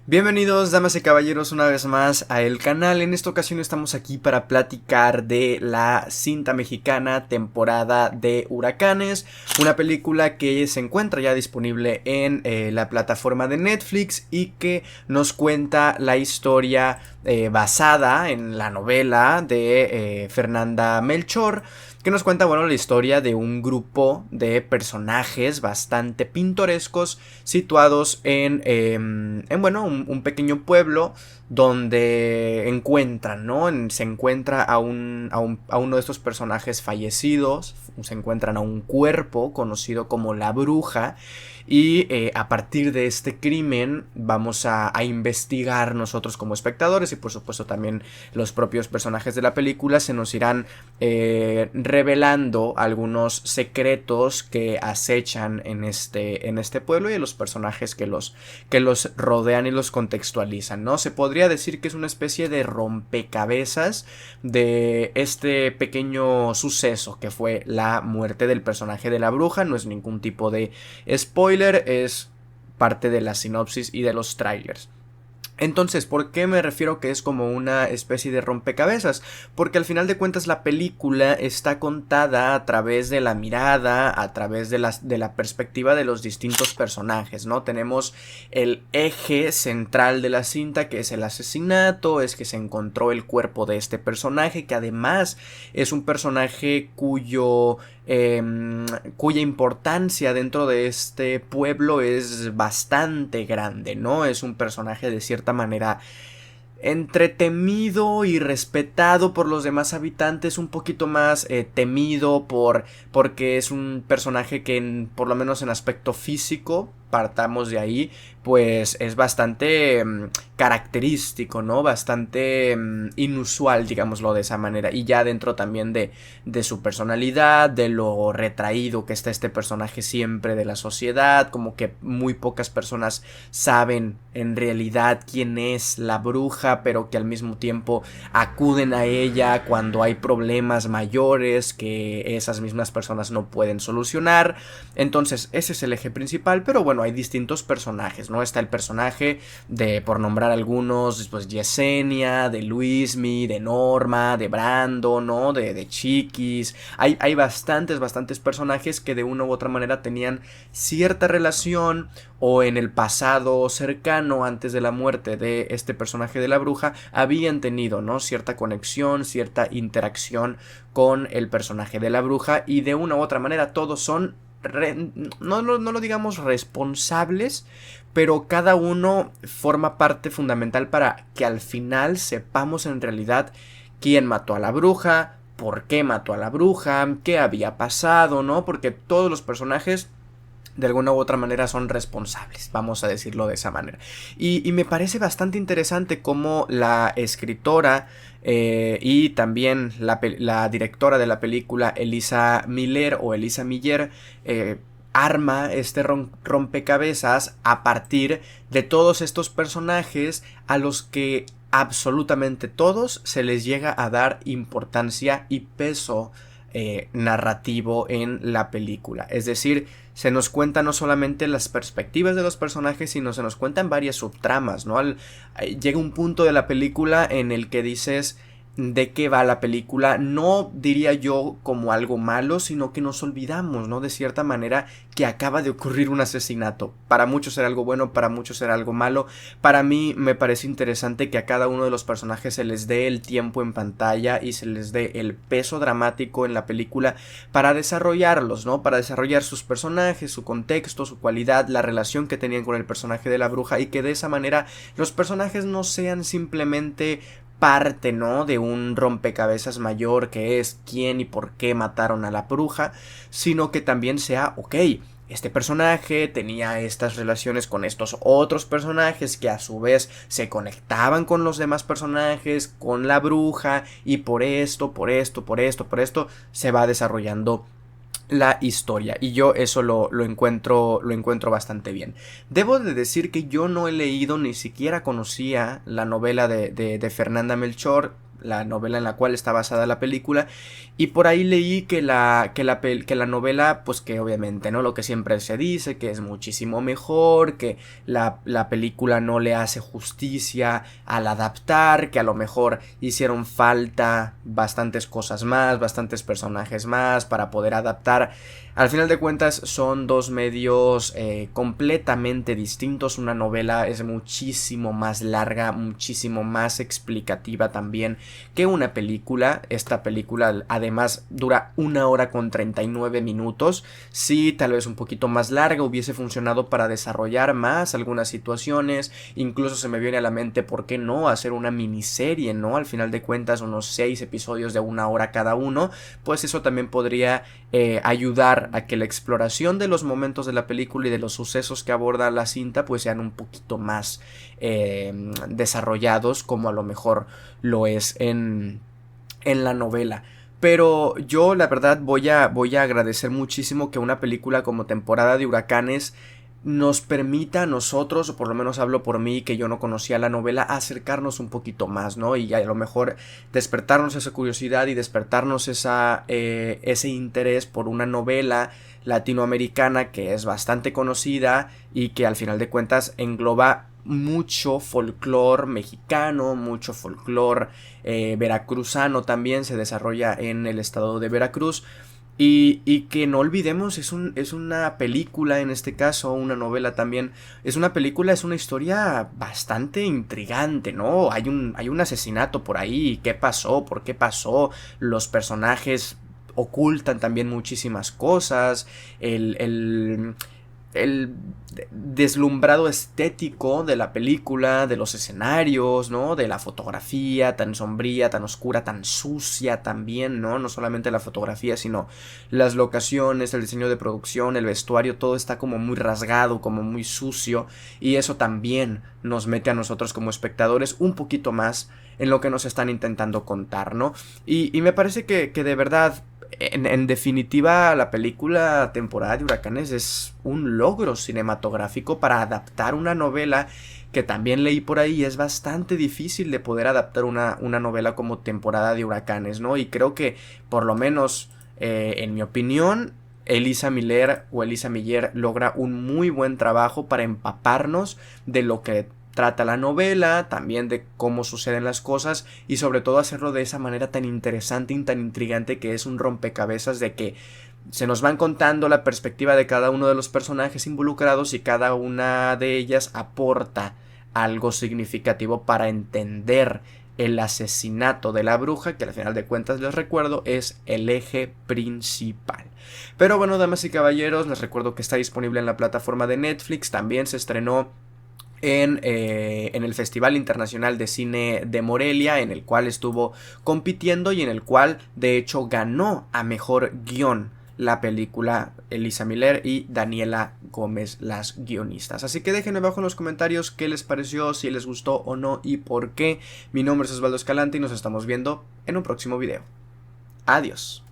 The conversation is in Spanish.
Bienvenidos, damas y caballeros, una vez más a el canal. En esta ocasión estamos aquí para platicar de la cinta mexicana Temporada de Huracanes, una película que se encuentra ya disponible en la plataforma de Netflix y que nos cuenta la historia basada en la novela de Fernanda Melchor, que nos cuenta, bueno, la historia de un grupo de personajes bastante pintorescos situados en un pequeño pueblo donde encuentran, ¿no? Se encuentra a uno de estos personajes fallecidos, se encuentran a un cuerpo conocido como la Bruja. Y a partir de este crimen vamos a investigar nosotros como espectadores, y por supuesto también los propios personajes de la película se nos irán revelando algunos secretos que acechan en este pueblo y de los personajes que los rodean y los contextualizan, ¿no? Se podría decir que es una especie de rompecabezas de este pequeño suceso que fue la muerte del personaje de la Bruja. No es ningún tipo de spoiler, es parte de la sinopsis y de los trailers. Entonces, ¿por qué me refiero que es como una especie de rompecabezas? Porque al final de cuentas la película está contada a través de la mirada, a través de la perspectiva de los distintos personajes, ¿no? Tenemos el eje central de la cinta, que es el asesinato, es que se encontró el cuerpo de este personaje, que además es un personaje cuya importancia dentro de este pueblo es bastante grande, ¿no? Es un personaje de cierta manera entre temido y respetado por los demás habitantes, un poquito más temido porque es un personaje que por lo menos en aspecto físico, partamos de ahí, pues es bastante característico, ¿no? Bastante inusual, digámoslo de esa manera. Y ya dentro también de su personalidad, de lo retraído que está este personaje siempre de la sociedad, como que muy pocas personas saben en realidad quién es la Bruja, pero que al mismo tiempo acuden a ella cuando hay problemas mayores que esas mismas personas no pueden solucionar. Entonces ese es el eje principal, pero bueno, hay distintos personajes, ¿no? Está el personaje de, por nombrar algunos, pues Yesenia, de Luismi, de Norma, de Brando, ¿no? De Chiquis. Hay bastantes personajes que de una u otra manera tenían cierta relación, o en el pasado cercano, antes de la muerte de este personaje de la Bruja, habían tenido, ¿no? Cierta conexión, cierta interacción con el personaje de la Bruja, y de una u otra manera todos son no lo digamos responsables, pero cada uno forma parte fundamental para que al final sepamos en realidad quién mató a la Bruja, por qué mató a la Bruja, qué había pasado, ¿no? Porque todos los personajes de alguna u otra manera son responsables, vamos a decirlo de esa manera. Y me parece bastante interesante cómo la escritora y también la directora de la película, Elisa Miller o Elisa Miller, arma este rompecabezas a partir de todos estos personajes a los que absolutamente todos se les llega a dar importancia y peso narrativo en la película. Es decir, se nos cuenta no solamente las perspectivas de los personajes, sino se nos cuentan varias subtramas, ¿no? Llega un punto de la película en el que dices, ¿de qué va la película? No diría yo como algo malo, sino que nos olvidamos, ¿no? De cierta manera que acaba de ocurrir un asesinato. Para muchos era algo bueno, para muchos era algo malo. Para mí me parece interesante que a cada uno de los personajes se les dé el tiempo en pantalla y se les dé el peso dramático en la película para desarrollarlos, ¿no? Para desarrollar sus personajes, su contexto, su cualidad, la relación que tenían con el personaje de la Bruja, y que de esa manera los personajes no sean simplemente parte, ¿no? De un rompecabezas mayor que es quién y por qué mataron a la Bruja, sino que también sea, ok, este personaje tenía estas relaciones con estos otros personajes que a su vez se conectaban con los demás personajes, con la Bruja, y por esto se va desarrollando la historia, y yo eso lo encuentro bastante bien. Debo de decir que yo no he leído, ni siquiera conocía la novela de Fernanda Melchor. la novela en la cual está basada la película, y por ahí leí que la novela, pues que obviamente, ¿no? Lo que siempre se dice, que es muchísimo mejor, que la película no le hace justicia al adaptar, que a lo mejor hicieron falta bastantes cosas más, bastantes personajes más para poder adaptar. Al final de cuentas son dos medios completamente distintos. Una novela es muchísimo más larga, muchísimo más explicativa también que una película. Esta película además dura 1 hora con 39 minutos. Sí, tal vez un poquito más larga hubiese funcionado para desarrollar más algunas situaciones. Incluso se me viene a la mente por qué no hacer una miniserie, ¿no? Al final de cuentas unos 6 episodios de 1 hora cada uno. Pues eso también podría ayudar a que la exploración de los momentos de la película y de los sucesos que aborda la cinta pues sean un poquito más desarrollados, como a lo mejor lo es en la novela. Pero yo la verdad voy a agradecer muchísimo que una película como Temporada de Huracanes nos permita a nosotros, o por lo menos hablo por mí, que yo no conocía la novela, acercarnos un poquito más, ¿no? Y a lo mejor despertarnos esa curiosidad y despertarnos ese interés por una novela latinoamericana que es bastante conocida y que al final de cuentas engloba mucho folclore mexicano, mucho folclore veracruzano también, se desarrolla en el estado de Veracruz. Y que no olvidemos, es una película, en este caso, una novela también. Es una película, es una historia bastante intrigante, ¿no? Hay un asesinato por ahí. ¿Qué pasó? ¿Por qué pasó? Los personajes ocultan también muchísimas cosas. El deslumbrado estético de la película, de los escenarios, ¿no? De la fotografía tan sombría, tan oscura, tan sucia también, ¿no? No solamente la fotografía, sino las locaciones, el diseño de producción, el vestuario, todo está como muy rasgado, como muy sucio, y eso también nos mete a nosotros como espectadores un poquito más en lo que nos están intentando contar, ¿no? Y me parece que de verdad, en definitiva, la película Temporada de Huracanes es un logro cinematográfico para adaptar una novela que también leí por ahí. Es bastante difícil de poder adaptar una novela como Temporada de Huracanes, ¿no? Y creo que, por lo menos, en mi opinión, Elisa Miller logra un muy buen trabajo para empaparnos de lo que trata la novela, también de cómo suceden las cosas y sobre todo hacerlo de esa manera tan interesante y tan intrigante que es un rompecabezas de que se nos van contando la perspectiva de cada uno de los personajes involucrados y cada una de ellas aporta algo significativo para entender el asesinato de la bruja, que al final de cuentas les recuerdo es el eje principal. Pero bueno, damas y caballeros, les recuerdo que está disponible en la plataforma de Netflix. También se estrenó en el Festival Internacional de Cine de Morelia, en el cual estuvo compitiendo y en el cual de hecho ganó a mejor guión la película Elisa Miller y Daniela Gómez, las guionistas. Así que déjenme abajo en los comentarios qué les pareció, si les gustó o no y por qué. Mi nombre es Osvaldo Escalante y nos estamos viendo en un próximo video. Adiós.